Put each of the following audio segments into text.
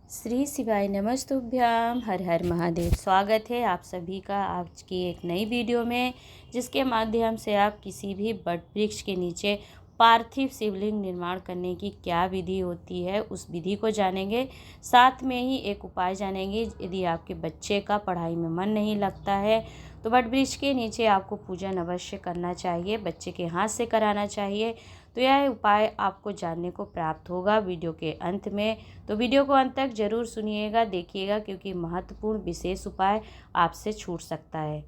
श्री शिवाय नमस्तुभ्याम। हर हर महादेव। स्वागत है आप सभी का आज की एक नई वीडियो में, जिसके माध्यम से आप किसी भी वट वृक्ष के नीचे पार्थिव शिवलिंग निर्माण करने की क्या विधि होती है उस विधि को जानेंगे। साथ में ही एक उपाय जानेंगे। यदि आपके बच्चे का पढ़ाई में मन नहीं लगता है तो वट वृक्ष के नीचे आपको पूजन अवश्य करना चाहिए, बच्चे के हाथ से कराना चाहिए। तो यह उपाय आपको जानने को प्राप्त होगा वीडियो के अंत में। तो वीडियो को अंत तक जरूर सुनिएगा, देखिएगा, क्योंकि महत्वपूर्ण विशेष उपाय आपसे छूट सकता है।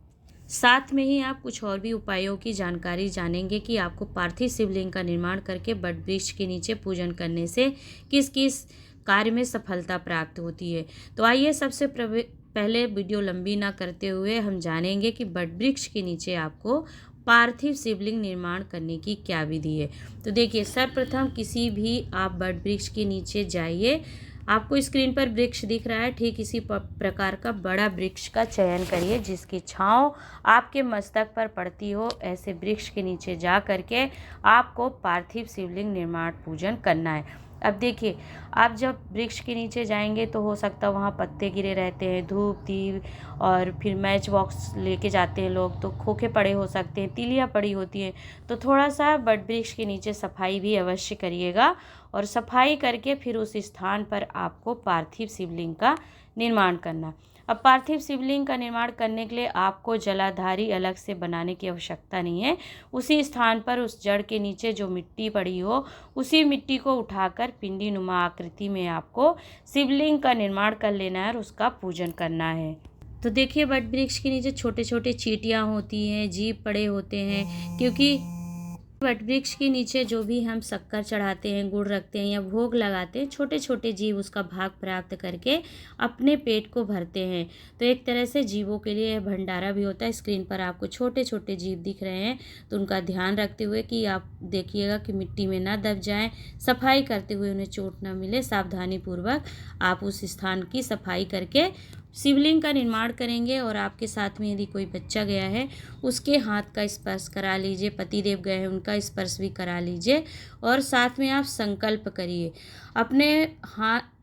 साथ में ही आप कुछ और भी उपायों की जानकारी जानेंगे कि आपको पार्थिव शिवलिंग का निर्माण करके वट वृक्ष के नीचे पूजन करने से किस किस कार्य में सफलता प्राप्त होती है। तो आइए सबसे पहले वीडियो लंबी ना करते हुए हम जानेंगे कि वट वृक्ष के नीचे आपको पार्थिव शिवलिंग निर्माण करने की क्या विधि है। तो देखिए, सर्वप्रथम किसी भी आप वट वृक्ष के नीचे जाइए। आपको स्क्रीन पर वृक्ष दिख रहा है, ठीक इसी प्रकार का बड़ा वृक्ष का चयन करिए जिसकी छांव आपके मस्तक पर पड़ती हो। ऐसे वृक्ष के नीचे जा करके आपको पार्थिव शिवलिंग निर्माण पूजन करना है। अब देखिए, आप जब वृक्ष के नीचे जाएंगे तो हो सकता है वहाँ पत्ते गिरे रहते हैं, धूप दीप और फिर मैच बॉक्स लेके जाते हैं लोग, तो खोखे पड़े हो सकते हैं, तीलियाँ पड़ी होती हैं। तो थोड़ा सा वट वृक्ष के नीचे सफाई भी अवश्य करिएगा और सफाई करके फिर उस स्थान पर आपको पार्थिव शिवलिंग का निर्माण करना। अब पार्थिव शिवलिंग का निर्माण करने के लिए आपको जलाधारी अलग से बनाने की आवश्यकता नहीं है। उसी स्थान पर उस जड़ के नीचे जो मिट्टी पड़ी हो, उसी मिट्टी को उठाकर पिंडी नुमा आकृति में आपको शिवलिंग का निर्माण कर लेना है और उसका पूजन करना है। तो देखिए, वट वृक्ष के नीचे छोटे छोटे चींटियाँ होती हैं, जीव पड़े होते हैं, क्योंकि वट वृक्ष के नीचे जो भी हम शक्कर चढ़ाते हैं, गुड़ रखते हैं या भोग लगाते हैं, छोटे छोटे जीव उसका भाग प्राप्त करके अपने पेट को भरते हैं। तो एक तरह से जीवों के लिए यह भंडारा भी होता है। स्क्रीन पर आपको छोटे छोटे जीव दिख रहे हैं, तो उनका ध्यान रखते हुए कि आप देखिएगा कि मिट्टी में ना दब जाएं, सफाई करते हुए उन्हें चोट ना मिले। सावधानी पूर्वक आप उस स्थान की सफाई करके शिवलिंग का निर्माण करेंगे। और आपके साथ में यदि कोई बच्चा गया है उसके हाथ का स्पर्श करा लीजिए, पतिदेव गए हैं उनका स्पर्श भी करा लीजिए। और साथ में आप संकल्प करिए। अपने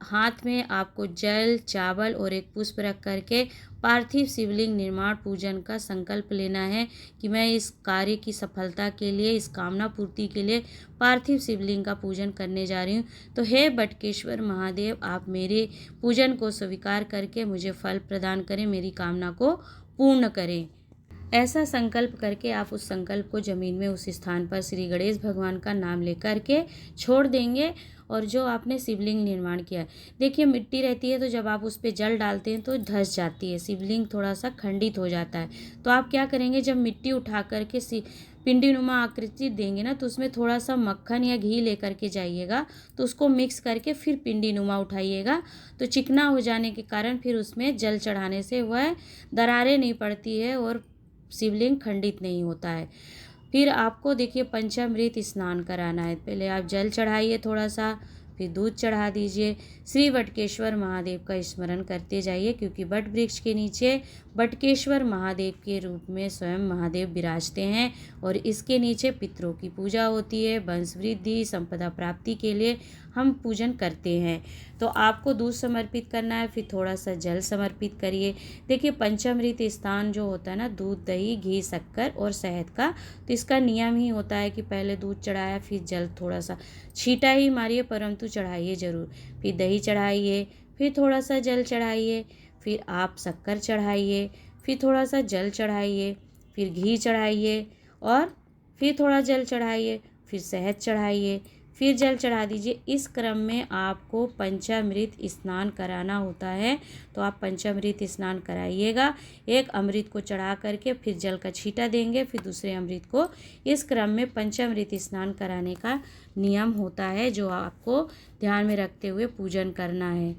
हाथ में आपको जल, चावल और एक पुष्प रख करके पार्थिव शिवलिंग निर्माण पूजन का संकल्प लेना है कि मैं इस कार्य की सफलता के लिए, इस कामना पूर्ति के लिए पार्थिव शिवलिंग का पूजन करने जा रही हूँ। तो हे बटकेश्वर महादेव, आप मेरे पूजन को स्वीकार करके मुझे फल प्रदान करें, मेरी कामना को पूर्ण करें। ऐसा संकल्प करके आप उस संकल्प को जमीन में उस स्थान पर श्री गणेश भगवान का नाम लेकर के छोड़ देंगे। और जो आपने शिवलिंग निर्माण किया है, देखिए मिट्टी रहती है तो जब आप उस पर जल डालते हैं तो धंस जाती है, शिवलिंग थोड़ा सा खंडित हो जाता है। तो आप क्या करेंगे, जब मिट्टी उठा करके पिंडी नुमा आकृति देंगे ना, तो उसमें थोड़ा सा मक्खन या घी लेकर के जाइएगा, तो उसको मिक्स करके फिर पिंडी नुमा उठाइएगा। तो चिकना हो जाने के कारण फिर उसमें जल चढ़ाने से वह दरारें नहीं पड़ती है और शिवलिंग खंडित नहीं होता है। फिर आपको देखिए पंचामृत स्नान कराना है। पहले आप जल चढ़ाइए थोड़ा सा, फिर दूध चढ़ा दीजिए। श्री वटकेश्वर महादेव का स्मरण करते जाइए, क्योंकि वट वृक्ष के नीचे वटकेश्वर महादेव के रूप में स्वयं महादेव विराजते हैं। और इसके नीचे पितरों की पूजा होती है, वंश वृद्धि, संपदा प्राप्ति के लिए हम पूजन करते हैं। तो आपको दूध समर्पित करना है, फिर थोड़ा सा जल समर्पित करिए। देखिए, पंचामृत स्थान जो होता है ना, दूध, दही, घी, शक्कर और शहद का, तो इसका नियम ही होता है कि पहले दूध चढ़ाया, फिर जल थोड़ा सा छींटा ही मारिए, परंतु चढ़ाइए जरूर। फिर दही चढ़ाइए, फिर थोड़ा सा जल चढ़ाइए, फिर आप शक्कर चढ़ाइए, फिर थोड़ा सा जल चढ़ाइए, फिर घी चढ़ाइए और फिर थोड़ा जल चढ़ाइए, फिर शहद चढ़ाइए, फिर जल चढ़ा दीजिए। इस क्रम में आपको पंचामृत स्नान कराना होता है। तो आप पंचामृत स्नान कराइएगा। एक अमृत को चढ़ा करके फिर जल का छींटा देंगे, फिर दूसरे अमृत को। इस क्रम में पंचामृत स्नान कराने का नियम होता है, जो आपको ध्यान में रखते हुए पूजन करना है।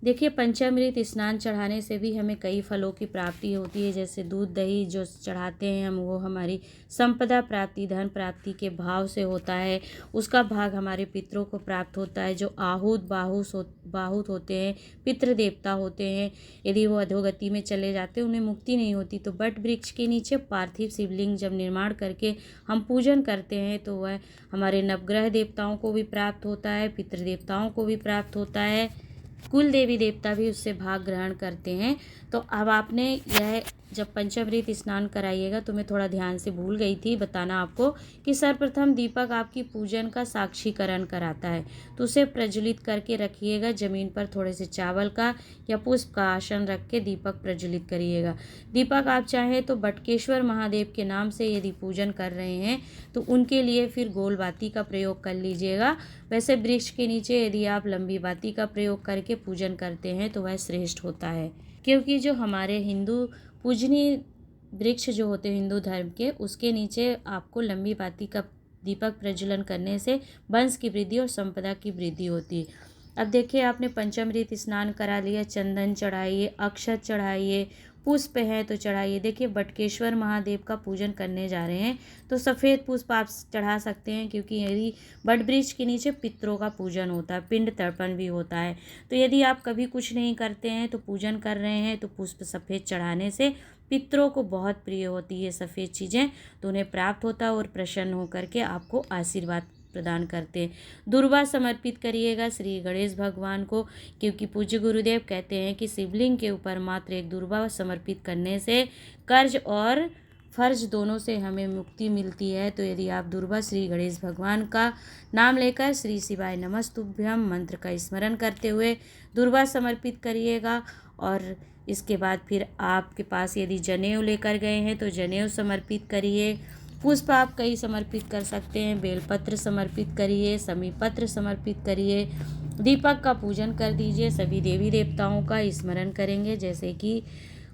देखिए, पंचामृत स्नान चढ़ाने से भी हमें कई फलों की प्राप्ति होती है। जैसे दूध, दही जो चढ़ाते हैं हम, वो हमारी संपदा प्राप्ति, धन प्राप्ति के भाव से होता है। उसका भाग हमारे पितरों को प्राप्त होता है, जो बाहुत होते हैं, पितृ देवता होते हैं। यदि वो अधोगति में चले जाते हैं, उन्हें मुक्ति नहीं होती। तो वट वृक्ष के नीचे पार्थिव शिवलिंग जब निर्माण करके हम पूजन करते हैं, तो वह हमारे नवग्रह देवताओं को भी प्राप्त होता है, पितृ देवताओं को भी प्राप्त होता है। कुल देवी देवता भी उससे भाग ग्रहण करते हैं। तो अब आपने यह जब पंचामृत स्नान कराइएगा तो मैं थोड़ा ध्यान से भूल गई थी बताना आपको कि सर्वप्रथम दीपक आपकी पूजन का साक्षीकरण कराता है, तो उसे प्रज्वलित करके रखिएगा। ज़मीन पर थोड़े से चावल का या पुष्प का आसन रख के दीपक प्रज्वलित करिएगा। दीपक आप चाहें तो बटकेश्वर महादेव के नाम से यदि पूजन कर रहे हैं तो उनके लिए फिर गोल बाती का प्रयोग कर लीजिएगा। वैसे वृक्ष के नीचे यदि आप लंबी बाती का प्रयोग करके पूजन करते हैं तो वह श्रेष्ठ होता है, क्योंकि जो हमारे हिंदू पूजनीय वृक्ष जो होते हैं हिंदू धर्म के, उसके नीचे आपको लंबी बाती का दीपक प्रज्वलन करने से वंश की वृद्धि और संपदा की वृद्धि होती है। अब देखिए आपने पंचामृत स्नान करा लिया, चंदन चढ़ाइए, अक्षत चढ़ाइए, पुष्प है तो चढ़ाइए। देखिए बटकेश्वर महादेव का पूजन करने जा रहे हैं तो सफ़ेद पुष्प आप चढ़ा सकते हैं, क्योंकि यदि बट वृक्ष के नीचे पितरों का पूजन होता है, पिंड तर्पण भी होता है। तो यदि आप कभी कुछ नहीं करते हैं तो पूजन कर रहे हैं तो पुष्प सफ़ेद चढ़ाने से पितरों को बहुत प्रिय होती है सफ़ेद चीज़ें, तो उन्हें प्राप्त होता है और प्रसन्न होकर के आपको आशीर्वाद प्रदान करते हैं। दुर्वा समर्पित करिएगा श्री गणेश भगवान को, क्योंकि पूज्य गुरुदेव कहते हैं कि शिवलिंग के ऊपर मात्र एक दुर्वा समर्पित करने से कर्ज और फर्ज दोनों से हमें मुक्ति मिलती है। तो यदि आप दुर्वा श्री गणेश भगवान का नाम लेकर श्री शिवाय नमस्तुभ्यम मंत्र का स्मरण करते हुए दुर्वा समर्पित करिएगा। और इसके बाद फिर आपके पास यदि जनेऊ लेकर गए हैं तो जनेऊ समर्पित करिए। पुष्प आप कई समर्पित कर सकते हैं, बेलपत्र समर्पित करिए, समीपत्र समर्पित करिए, दीपक का पूजन कर दीजिए। सभी देवी देवताओं का स्मरण करेंगे, जैसे कि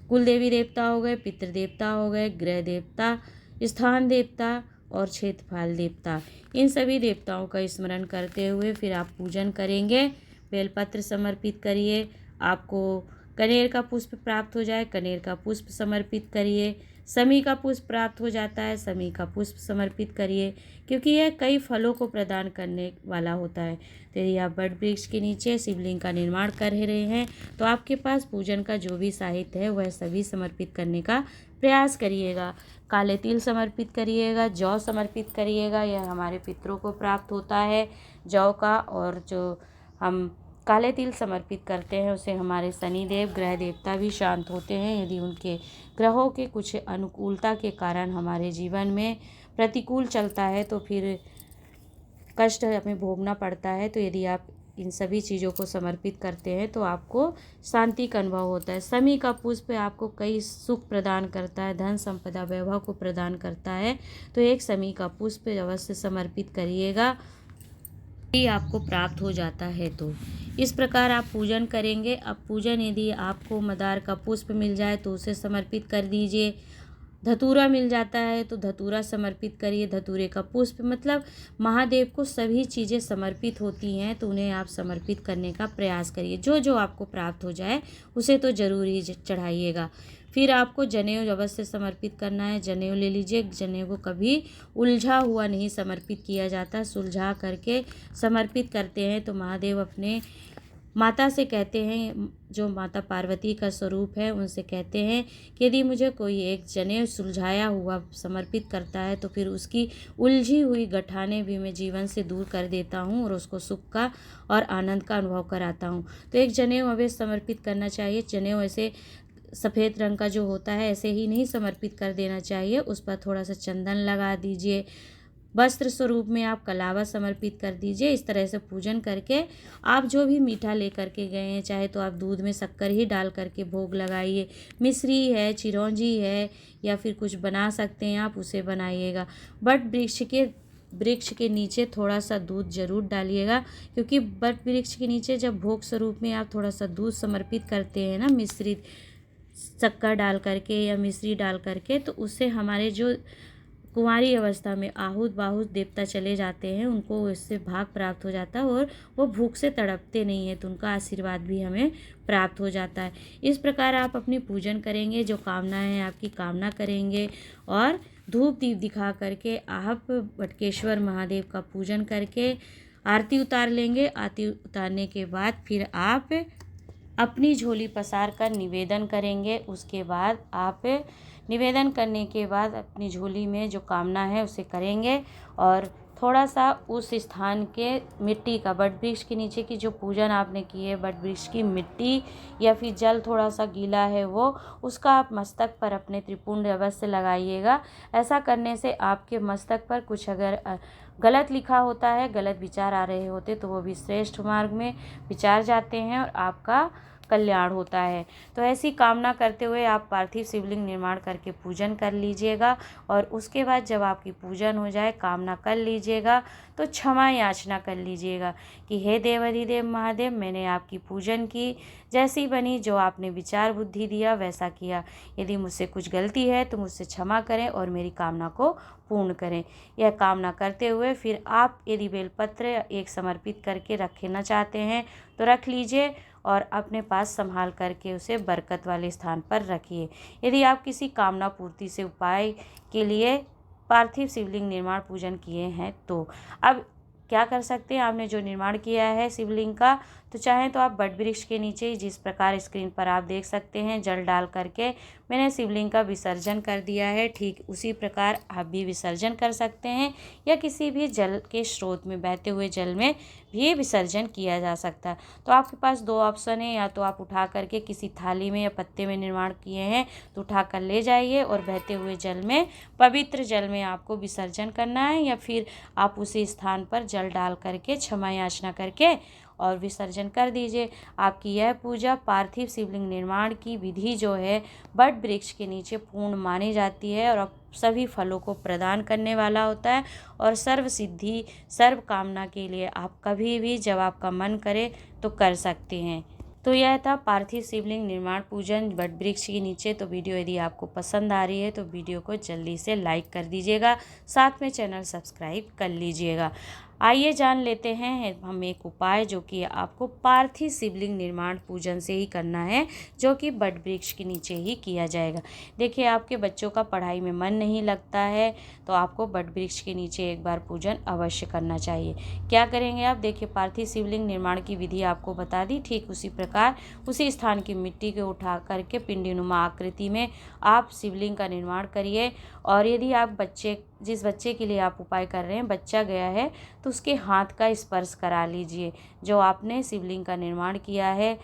कुल देवी देवता हो गए, पितृ देवता हो गए, ग्रह देवता, स्थान देवता और क्षेत्रफल देवता। इन सभी देवताओं का स्मरण करते हुए फिर आप पूजन करेंगे। बेलपत्र समर्पित करिए। आपको कनेर का पुष्प प्राप्त हो जाए, कनेर का पुष्प समर्पित करिए। समी का पुष्प प्राप्त हो जाता है, समी का पुष्प समर्पित करिए, क्योंकि यह कई फलों को प्रदान करने वाला होता है। तो यदि आप बट वृक्ष के नीचे शिवलिंग का निर्माण कर रहे हैं तो आपके पास पूजन का जो भी साहित्य है वह सभी समर्पित करने का प्रयास करिएगा। काले तिल समर्पित करिएगा, जौ समर्पित करिएगा, यह हमारे पितरों को प्राप्त होता है जौ का। और जो हम काले तिल समर्पित करते हैं उससे हमारे शनिदेव ग्रह देवता भी शांत होते हैं। यदि उनके ग्रहों के कुछ अनुकूलता के कारण हमारे जीवन में प्रतिकूल चलता है तो फिर कष्ट हमें भोगना पड़ता है। तो यदि आप इन सभी चीज़ों को समर्पित करते हैं तो आपको शांति का अनुभव होता है। समी का पुष्प आपको कई सुख प्रदान करता है, धन संपदा वैभव को प्रदान करता है। तो एक समी का पुष्प अवश्य समर्पित करिएगा, ही आपको प्राप्त हो जाता है। तो इस प्रकार आप पूजन करेंगे। अब पूजन यदि आपको मदार का पुष्प मिल जाए तो उसे समर्पित कर दीजिए। धतूरा मिल जाता है तो धतूरा समर्पित करिए। धतूरे का पुष्प मतलब महादेव को सभी चीज़ें समर्पित होती हैं तो उन्हें आप समर्पित करने का प्रयास करिए। जो जो आपको प्राप्त हो जाए उसे तो ज़रूर ही चढ़ाइएगा। फिर आपको जनेऊ अवश्य समर्पित करना है। जनेऊ ले लीजिए। जनेऊ को कभी उलझा हुआ नहीं समर्पित किया जाता, सुलझा करके समर्पित करते हैं। तो महादेव अपने माता से कहते हैं, जो माता पार्वती का स्वरूप है, उनसे कहते हैं कि यदि मुझे कोई एक जनेऊ सुलझाया हुआ समर्पित करता है तो फिर उसकी उलझी हुई गठाने भी मैं जीवन से दूर कर देता हूँ और उसको सुख का और आनंद का अनुभव कराता हूँ। तो एक जनेऊ अवश्य समर्पित करना चाहिए। जनेऊ ऐसे सफ़ेद रंग का जो होता है ऐसे ही नहीं समर्पित कर देना चाहिए, उस पर थोड़ा सा चंदन लगा दीजिए। वस्त्र स्वरूप में आप कलावा समर्पित कर दीजिए। इस तरह से पूजन करके आप जो भी मीठा लेकर के गए हैं, चाहे तो आप दूध में शक्कर ही डाल करके भोग लगाइए, मिश्री है, चिरौंजी है, या फिर कुछ बना सकते हैं आप, उसे बनाइएगा। बट वृक्ष के नीचे थोड़ा सा दूध जरूर डालिएगा, क्योंकि बट वृक्ष के नीचे जब भोग स्वरूप में आप थोड़ा सा दूध समर्पित करते हैं ना, मिश्रित शक्कर डाल करके या मिश्री डाल करके, तो उससे हमारे जो कुंवारी अवस्था में आहूत बाहूत देवता चले जाते हैं उनको इससे भाग प्राप्त हो जाता है और वो भूख से तड़पते नहीं है, तो उनका आशीर्वाद भी हमें प्राप्त हो जाता है। इस प्रकार आप अपनी पूजन करेंगे, जो कामना है आपकी कामना करेंगे और धूप दीप दिखा करके आप बटकेश्वर महादेव का पूजन करके आरती उतार लेंगे। आरती उतारने के बाद फिर आप अपनी झोली पसार कर निवेदन करेंगे। उसके बाद आप निवेदन करने के बाद अपनी झोली में जो कामना है उसे करेंगे और थोड़ा सा उस स्थान के मिट्टी का, बट वृक्ष के नीचे की जो पूजन आपने की है, बट वृक्ष की मिट्टी या फिर जल थोड़ा सा गीला है वो, उसका आप मस्तक पर अपने त्रिपुंड अवश्य लगाइएगा। ऐसा करने से आपके मस्तक पर कुछ अगर गलत लिखा होता है, गलत विचार आ रहे होते, तो वो भी श्रेष्ठ मार्ग में विचार जाते हैं और आपका कल्याण होता है। तो ऐसी कामना करते हुए आप पार्थिव शिवलिंग निर्माण करके पूजन कर लीजिएगा। और उसके बाद जब आपकी पूजन हो जाए, कामना कर लीजिएगा, तो क्षमा याचना कर लीजिएगा कि हे देवाधिदेव महादेव, मैंने आपकी पूजन की, जैसी बनी, जो आपने विचार बुद्धि दिया वैसा किया। यदि मुझसे कुछ गलती है तो मुझसे क्षमा करें और मेरी कामना को पूर्ण करें। यह कामना करते हुए फिर आप यदि बेलपत्र एक समर्पित करके रखना चाहते हैं तो रख लीजिए और अपने पास संभाल करके उसे बरकत वाले स्थान पर रखिए। यदि आप किसी कामना पूर्ति से उपाय के लिए पार्थिव शिवलिंग निर्माण पूजन किए हैं तो अब क्या कर सकते हैं, आपने जो निर्माण किया है शिवलिंग का, तो चाहें तो आप बट वृक्ष के नीचे जिस प्रकार स्क्रीन पर आप देख सकते हैं जल डाल करके मैंने शिवलिंग का विसर्जन कर दिया है, ठीक उसी प्रकार आप भी विसर्जन कर सकते हैं या किसी भी जल के स्रोत में, बहते हुए जल में भी विसर्जन किया जा सकता है। तो आपके पास दो ऑप्शन है, या तो आप उठा करके किसी थाली में या पत्ते में निर्माण किए हैं तो उठा कर ले जाइए और बहते हुए जल में, पवित्र जल में आपको विसर्जन करना है, या फिर आप उसी स्थान पर जल डाल करके क्षमा याचना करके और विसर्जन कर दीजिए। आपकी यह पूजा पार्थिव शिवलिंग निर्माण की विधि जो है बट वृक्ष के नीचे पूर्ण मानी जाती है और सभी फलों को प्रदान करने वाला होता है और सर्व सिद्धि सर्व कामना के लिए आप कभी भी जब आपका मन करे तो कर सकते हैं। तो यह था पार्थिव शिवलिंग निर्माण पूजन बट वृक्ष के नीचे। तो वीडियो यदि आपको पसंद आ रही है तो वीडियो को जल्दी से लाइक कर दीजिएगा, साथ में चैनल सब्सक्राइब कर लीजिएगा। आइए जान लेते हैं हम एक उपाय जो कि आपको पार्थिव शिवलिंग निर्माण पूजन से ही करना है, जो कि बट वृक्ष के नीचे ही किया जाएगा। देखिए आपके बच्चों का पढ़ाई में मन नहीं लगता है तो आपको बट वृक्ष के नीचे एक बार पूजन अवश्य करना चाहिए। क्या करेंगे आप, देखिए पार्थिव शिवलिंग निर्माण की विधि आपको बता दी, ठीक उसी प्रकार उसी स्थान की मिट्टी को उठा करके पिंडीनुमा आकृति में आप शिवलिंग का निर्माण करिए। और यदि आप जिस बच्चे के लिए आप उपाय कर रहे हैं बच्चा गया है तो उसके हाथ का स्पर्श करा लीजिए। जो आपने शिवलिंग का निर्माण किया है,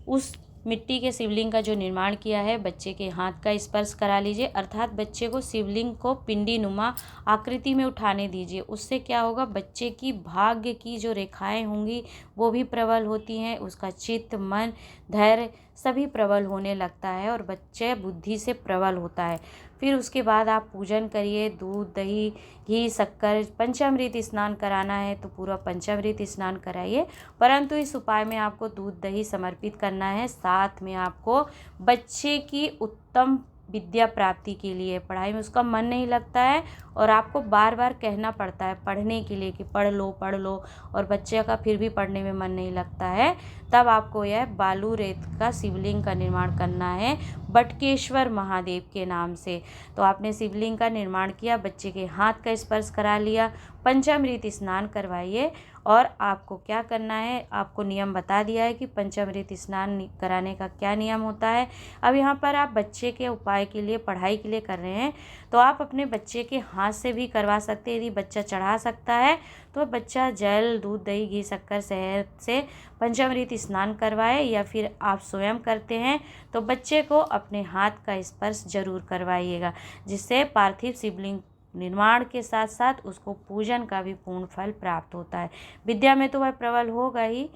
उस मिट्टी के शिवलिंग का जो निर्माण किया है बच्चे के हाथ का स्पर्श करा लीजिए, अर्थात बच्चे को शिवलिंग को पिंडी नुमा आकृति में उठाने दीजिए। उससे क्या होगा, बच्चे की भाग्य की जो रेखाएं होंगी वो भी प्रबल होती हैं, उसका चित्त मन धैर्य सभी प्रबल होने लगता है और बच्चे बुद्धि से प्रबल होता है। फिर उसके बाद आप पूजन करिए, दूध दही घी शक्कर पंचामृत स्नान कराना है तो पूरा पंचामृत स्नान कराइए, परंतु इस उपाय में आपको दूध दही समर्पित करना है। साथ में आपको बच्चे की उत्तम विद्या प्राप्ति के लिए, पढ़ाई में उसका मन नहीं लगता है और आपको बार बार कहना पड़ता है पढ़ने के लिए कि पढ़ लो और बच्चे का फिर भी पढ़ने में मन नहीं लगता है, तब आपको यह बालू रेत का शिवलिंग का निर्माण करना है बटकेश्वर महादेव के नाम से। तो आपने शिवलिंग का निर्माण किया, बच्चे के हाथ का स्पर्श करा लिया, पंचामृत स्नान करवाइए। और आपको क्या करना है, आपको नियम बता दिया है कि पंचामृत स्नान कराने का क्या नियम होता है। अब यहाँ पर आप बच्चे के उपाय के लिए, पढ़ाई के लिए कर रहे हैं तो आप अपने बच्चे के हाथ से भी करवा सकते हैं। यदि बच्चा चढ़ा सकता है तो बच्चा जल दूध दही घी शक्कर शहद से पंचामृत स्नान करवाए, या फिर आप स्वयं करते हैं तो बच्चे को अपने हाथ का स्पर्श जरूर करवाइएगा, जिससे पार्थिव शिवलिंग निर्माण के साथ साथ उसको पूजन का भी पूर्ण फल प्राप्त होता है। विद्या में तो वह प्रबल होगा ही।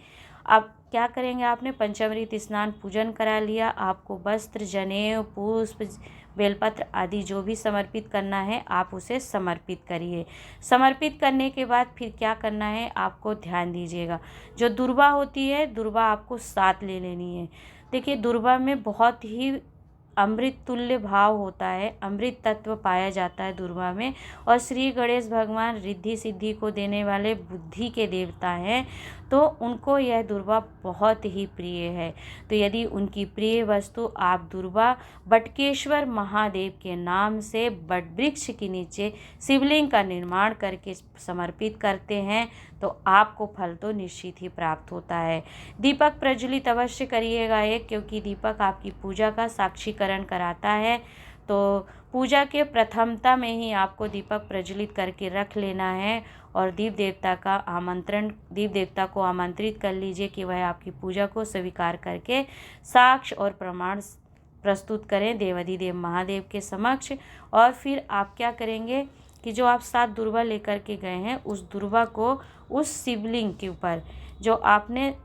अब क्या करेंगे, आपने पंचामृत स्नान पूजन करा लिया, आपको वस्त्र जनेऊ पुष्प बेलपत्र आदि जो भी समर्पित करना है आप उसे समर्पित करिए। समर्पित करने के बाद फिर क्या करना है, आपको ध्यान दीजिएगा, जो दुर्वा होती है दुर्वा आपको साथ ले लेनी है। देखिए दुर्वा में बहुत ही अमृत तुल्य भाव होता है, अमृत तत्व पाया जाता है दुर्वा में, और श्री गणेश भगवान रिद्धि सिद्धि को देने वाले बुद्धि के देवता हैं, तो उनको यह दुर्वा बहुत ही प्रिय है। तो यदि उनकी प्रिय वस्तु आप दुर्वा बटकेश्वर महादेव के नाम से बट वृक्ष के नीचे शिवलिंग का निर्माण करके समर्पित करते हैं तो आपको फल तो निश्चित ही प्राप्त होता है। दीपक प्रज्वलित अवश्य करिएगा एक, क्योंकि दीपक आपकी पूजा का साक्षीकरण कराता है। तो पूजा के प्रथमता में ही आपको दीपक प्रज्वलित करके रख लेना है और दीप देवता को आमंत्रित कर लीजिए कि वह आपकी पूजा को स्वीकार करके साक्ष्य और प्रमाण प्रस्तुत करें देवाधिदेव महादेव के समक्ष। और फिर आप क्या करेंगे कि जो आप 7 दुर्वा लेकर के गए हैं उस दुर्वा को उस शिवलिंग के ऊपर जो आपने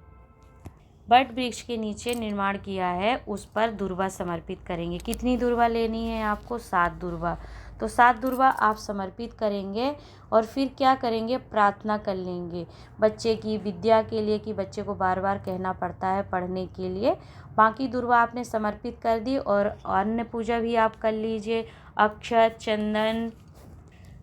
बट वृक्ष के नीचे निर्माण किया है उस पर दुर्वा समर्पित करेंगे। कितनी दुर्वा लेनी है आपको? 7 दुर्वा। तो 7 दुर्वा आप समर्पित करेंगे और फिर क्या करेंगे? प्रार्थना कर लेंगे बच्चे की विद्या के लिए कि बच्चे को बार बार कहना पड़ता है पढ़ने के लिए। बाकी दुर्वा आपने समर्पित कर दी और अन्य पूजा भी आप कर लीजिए। अक्षत, चंदन,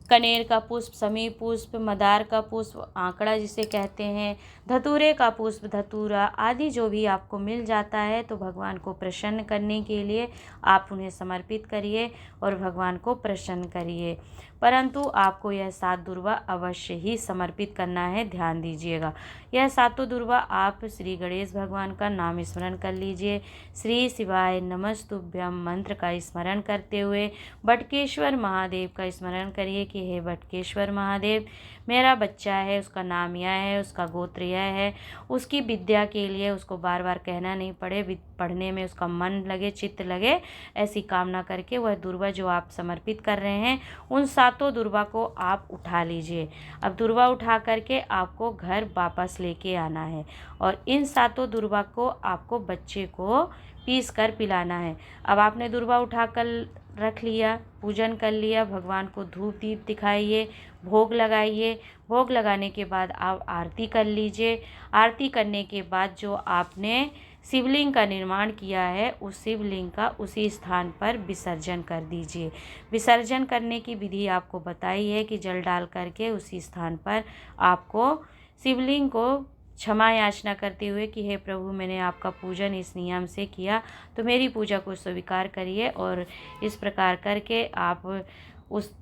कनेर का पुष्प, समी पुष्प, मदार का पुष्प, आंकड़ा जिसे कहते हैं, धतूरे का पुष्प, धतूरा आदि जो भी आपको मिल जाता है तो भगवान को प्रसन्न करने के लिए आप उन्हें समर्पित करिए और भगवान को प्रसन्न करिए। परंतु आपको यह 7 दुर्वा अवश्य ही समर्पित करना है, ध्यान दीजिएगा। यह 7 दुर्वा आप श्री गणेश भगवान का नाम स्मरण कर लीजिए। श्री शिवाय नमस्तुभ्यम मंत्र का स्मरण करते हुए बटकेश्वर महादेव का स्मरण करिए कि हे बटकेश्वर महादेव, मेरा बच्चा है, उसका नाम यह है, उसका गोत्र यह है, उसकी विद्या के लिए उसको बार बार कहना नहीं पड़े, पढ़ने में उसका मन लगे, चित्त लगे, ऐसी कामना करके वह दुर्वा जो आप समर्पित कर रहे हैं उन 7 दुर्वा को आप उठा लीजिए। अब दुर्वा उठा करके आपको घर वापस लेके आना है और इन 7 दुर्वा को आपको बच्चे को पीस कर पिलाना है। अब आपने दुर्वा उठा कर रख लिया, पूजन कर लिया, भगवान को धूप दीप दिखाइए, भोग लगाइए। भोग लगाने के बाद आप आरती कर लीजिए। आरती करने के बाद जो आपने शिवलिंग का निर्माण किया है उस शिवलिंग का उसी स्थान पर विसर्जन कर दीजिए। विसर्जन करने की विधि आपको बताई है कि जल डाल करके उसी स्थान पर आपको शिवलिंग को क्षमा याचना करते हुए कि हे प्रभु, मैंने आपका पूजन इस नियम से किया तो मेरी पूजा को स्वीकार करिए। और इस प्रकार करके आप उस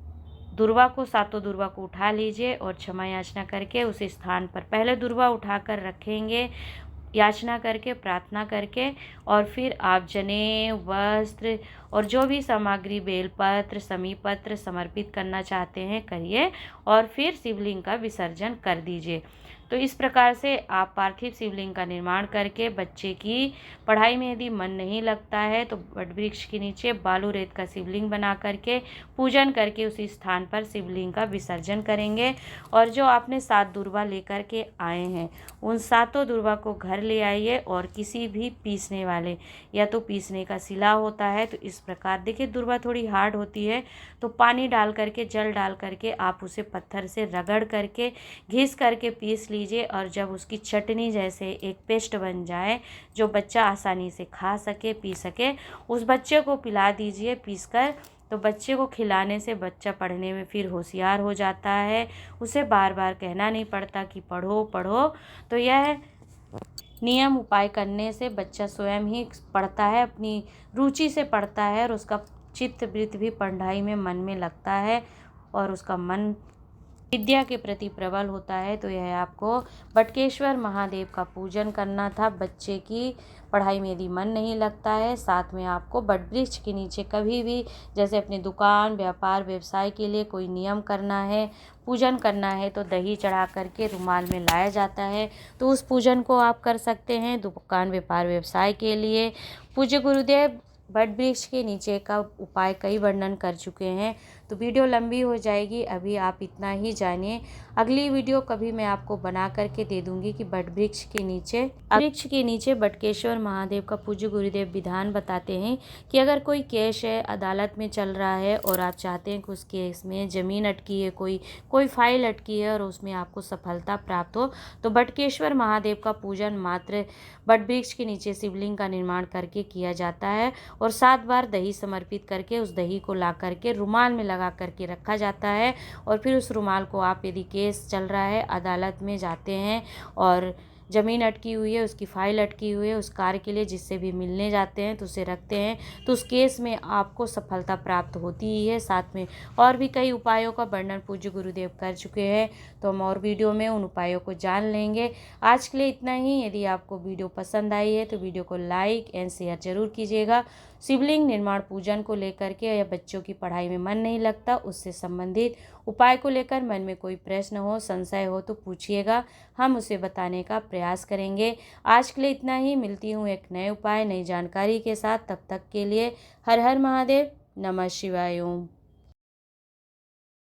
दुर्वा को 7 दुर्वा को उठा लीजिए और क्षमा याचना करके उस स्थान पर पहले दुर्वा उठाकर रखेंगे, याचना करके, प्रार्थना करके, और फिर आप जनेऊ, वस्त्र और जो भी सामग्री बेलपत्र, समीपत्र समर्पित करना चाहते हैं करिए और फिर शिवलिंग का विसर्जन कर दीजिए। तो इस प्रकार से आप पार्थिव शिवलिंग का निर्माण करके बच्चे की पढ़ाई में यदि मन नहीं लगता है तो वटवृक्ष के नीचे बालू रेत का शिवलिंग बना करके पूजन करके उसी स्थान पर शिवलिंग का विसर्जन करेंगे। और जो आपने 7 दुर्वा लेकर के आए हैं उन 7 दुर्वा को घर ले आइए और किसी भी पीसने वाले, या तो पीसने का सिला होता है तो इस प्रकार, देखिए दुर्वा थोड़ी हार्ड होती है तो पानी डाल करके, जल डाल करके आप उसे पत्थर से रगड़ करके, घिस करके पीस लीजिए। और जब उसकी चटनी जैसे एक पेस्ट बन जाए जो बच्चा आसानी से खा सके, पी सके, उस बच्चे को पिला दीजिए पीसकर। तो बच्चे को खिलाने से बच्चा पढ़ने में फिर होशियार हो जाता है, उसे बार बार कहना नहीं पड़ता कि पढ़ो पढ़ो। तो यह नियम उपाय करने से बच्चा स्वयं ही पढ़ता है, अपनी रुचि से पढ़ता है और उसका चित्त वृत्ति भी पढ़ाई में, मन में लगता है और उसका मन विद्या के प्रति प्रबल होता है। तो यह आपको बटकेश्वर महादेव का पूजन करना था। बच्चे की पढ़ाई में यदि मन नहीं लगता है, साथ में आपको वटवृक्ष के नीचे कभी भी, जैसे अपनी दुकान, व्यापार, व्यवसाय के लिए कोई नियम करना है, पूजन करना है तो दही चढ़ा करके रुमाल में लाया जाता है, तो उस पूजन को आप कर सकते हैं। दुकान, व्यापार, व्यवसाय के लिए पूज्य गुरुदेव वटवृक्ष के नीचे का उपाय कई वर्णन कर चुके हैं, तो वीडियो लंबी हो जाएगी, अभी आप इतना ही जानिए। अगली वीडियो कभी मैं आपको बना करके दे दूंगी कि वटवृक्ष के नीचे बटकेश्वर महादेव का पूज्य गुरुदेव विधान बताते हैं कि अगर कोई केस है, अदालत में चल रहा है और आप चाहते हैं कि उस केस में ज़मीन अटकी है, कोई फाइल अटकी है और उसमें आपको सफलता प्राप्त हो, तो बटकेश्वर महादेव का पूजन मात्र वटवृक्ष के नीचे शिवलिंग का निर्माण करके किया जाता है और 7 बार दही समर्पित करके उस दही को ला करके रुमाल में लगा करके रखा जाता है। और फिर उस रुमाल को आप, यदि केस चल रहा है, अदालत में जाते हैं और ज़मीन अटकी हुई है, उसकी फाइल अटकी हुई है, उस कार्य के लिए जिससे भी मिलने जाते हैं तो उसे रखते हैं, तो उस केस में आपको सफलता प्राप्त होती ही है। साथ में और भी कई उपायों का वर्णन पूज्य गुरुदेव कर चुके हैं, तो हम और वीडियो में उन उपायों को जान लेंगे। आज के लिए इतना ही। यदि आपको वीडियो पसंद आई है तो वीडियो को लाइक एंड शेयर जरूर कीजिएगा। शिवलिंग निर्माण पूजन को लेकर के या बच्चों की पढ़ाई में मन नहीं लगता, उससे संबंधित उपाय को लेकर मन में कोई प्रश्न हो, संशय हो तो पूछिएगा, हम उसे बताने का प्रयास करेंगे। आज के लिए इतना ही। मिलती हूँ एक नए उपाय, नई जानकारी के साथ। तब तक के लिए हर हर महादेव, नमः शिवाय, ओम।